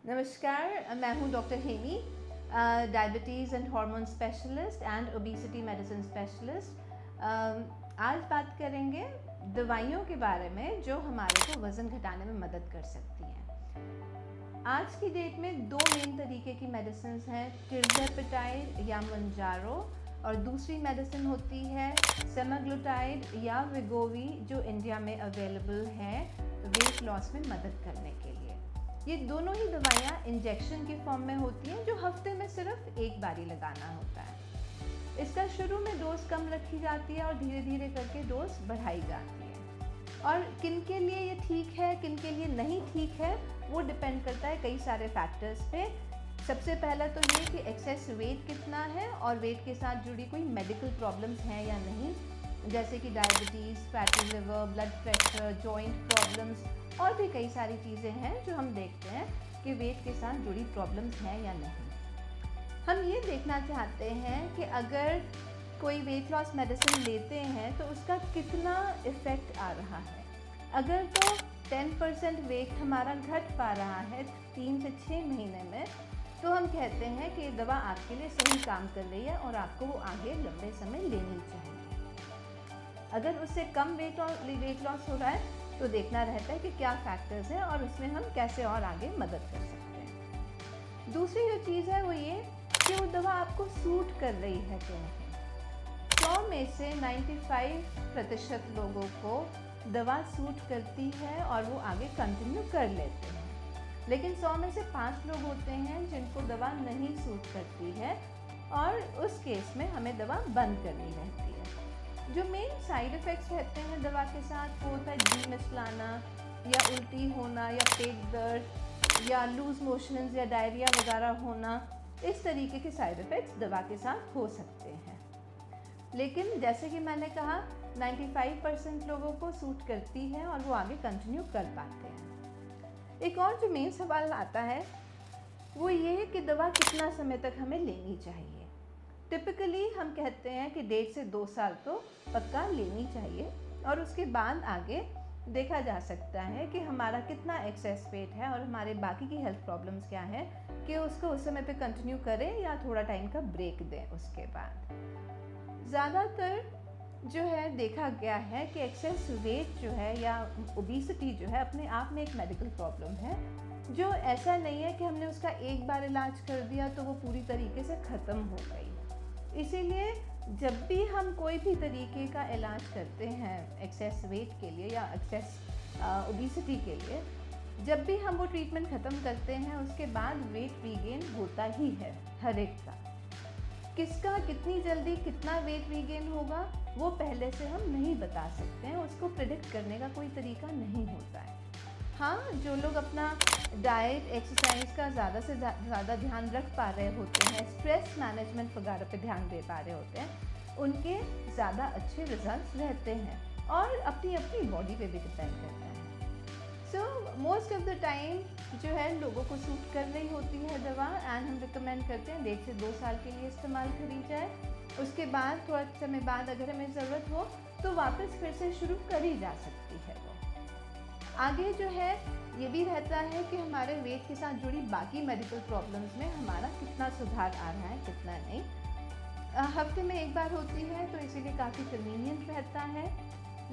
नमस्कार, मैं हूं doctor Hemi, diabetes and hormone specialist and obesity medicine specialist. आज बात करेंगे दवाइयों के बारे में जो हमारे को वज़न घटाने में मदद कर सकती हैं। आज की डेट में दो मेन तरीके की मेडिसिन हैं, टिrzepatide या मंजारो, और दूसरी मेडिसिन होती है सेमाग्लुटाइड या वेगोवी, जो इंडिया में अवेलेबल है वेट लॉस में मदद करने के लिए। ये दोनों ही दवाइयाँ इंजेक्शन के फॉर्म में होती हैं जो हफ्ते में सिर्फ एक बारी लगाना होता है। इसका शुरू में डोज कम रखी जाती है और धीरे धीरे करके डोज बढ़ाई जाती है। और किन के लिए ये ठीक है, किन के लिए नहीं ठीक है, वो डिपेंड करता है कई सारे फैक्टर्स पे। सबसे पहला तो ये कि एक्सेस वेट कितना है और वेट के साथ जुड़ी कोई मेडिकल प्रॉब्लम्स हैं या नहीं, जैसे कि diabetes, fatty liver, blood pressure, joint problems और भी कई सारी चीज़ें हैं जो हम देखते हैं कि वेट के साथ जुड़ी प्रॉब्लम्स हैं या नहीं। हम ये देखना चाहते हैं कि अगर कोई वेट लॉस मेडिसिन लेते हैं तो उसका कितना इफ़ेक्ट आ रहा है। अगर तो 10% वेट हमारा घट पा रहा है 3 से 6 महीने में, तो हम कहते हैं कि ये दवा आपके लिए सही काम कर रही है और आपको वो आगे लंबे समय लेनी चाहिए। अगर उससे कम वेट लॉस हो रहा है तो देखना रहता है कि क्या फैक्टर्स हैं और उसमें हम कैसे और आगे मदद कर सकते हैं। दूसरी जो चीज़ है वो ये कि वो दवा आपको सूट कर रही है कि नहीं। 100 में से 95% लोगों को दवा सूट करती है और वो आगे कंटिन्यू कर लेते हैं, लेकिन 100 में से 5 लोग होते हैं जिनको दवा नहीं सूट करती है और उस केस में हमें दवा बंद करनी रहती है। जो मेन साइड इफ़ेक्ट्स रहते हैं दवा के साथ वो होता है जी मिचलाना या उल्टी होना या पेट दर्द या लूज मोशंस या डायरिया वगैरह होना। इस तरीके के साइड इफ़ेक्ट्स दवा के साथ हो सकते हैं, लेकिन जैसे कि मैंने कहा 95% लोगों को सूट करती है और वो आगे कंटिन्यू कर पाते हैं। एक और जो मेन सवाल आता है वो ये है कि दवा कितना समय तक हमें लेनी चाहिए। टिपिकली हम कहते हैं कि 1.5 से 2 साल तो पक्का लेनी चाहिए और उसके बाद आगे देखा जा सकता है कि हमारा कितना एक्सेस वेट है और हमारे बाकी की हेल्थ प्रॉब्लम्स क्या है कि उसको उस समय पे कंटिन्यू करें या थोड़ा टाइम का ब्रेक दें उसके बाद। ज़्यादातर जो है देखा गया है कि एक्सेस वेट जो है या ओबेसिटी जो है अपने आप में एक मेडिकल प्रॉब्लम है, जो ऐसा नहीं है कि हमने उसका एक बार इलाज कर दिया तो वो पूरी तरीके से ख़त्म हो गई। इसीलिए जब भी हम कोई भी तरीके का इलाज करते हैं एक्सेस वेट के लिए या एक्सेस ओबेसिटी के लिए, जब भी हम वो ट्रीटमेंट ख़त्म करते हैं उसके बाद वेट रीगेन होता ही है हर एक का। किसका कितनी जल्दी कितना वेट रीगेन होगा वो पहले से हम नहीं बता सकते हैं, उसको प्रेडिक्ट करने का कोई तरीका नहीं होता है। हाँ, जो लोग अपना डाइट एक्सरसाइज का ज़्यादा से ज़्यादा ध्यान रख पा रहे होते हैं, स्ट्रेस मैनेजमेंट वगैरह पे ध्यान दे पा रहे होते हैं, उनके ज़्यादा अच्छे रिजल्ट्स रहते हैं और अपनी अपनी बॉडी पे भी डिपेंड करता है। So most of the time जो है लोगों को सूट कर रही होती है दवा एंड हम रिकमेंड करते हैं 1.5 से 2 साल के लिए इस्तेमाल करी जाए। उसके बाद थोड़ा समय बाद अगर हमें ज़रूरत हो तो वापस फिर से शुरू करी जा सकती है। वो आगे जो है ये भी रहता है कि हमारे वेट के साथ जुड़ी बाकी मेडिकल प्रॉब्लम्स में हमारा कितना सुधार आ रहा है कितना नहीं। हफ्ते में एक बार होती है तो इसीलिए काफ़ी कन्वीनियंट रहता है,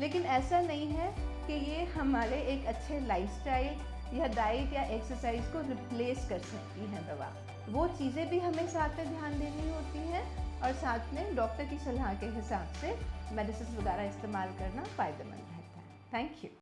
लेकिन ऐसा नहीं है कि ये हमारे एक अच्छे लाइफस्टाइल या डाइट या एक्सरसाइज को रिप्लेस कर सकती है दवा। वो चीज़ें भी हमें साथ में ध्यान देनी होती हैं और साथ में डॉक्टर की सलाह के हिसाब से मेडिसिन वगैरह इस्तेमाल करना फ़ायदेमंद रहता है। Thank you.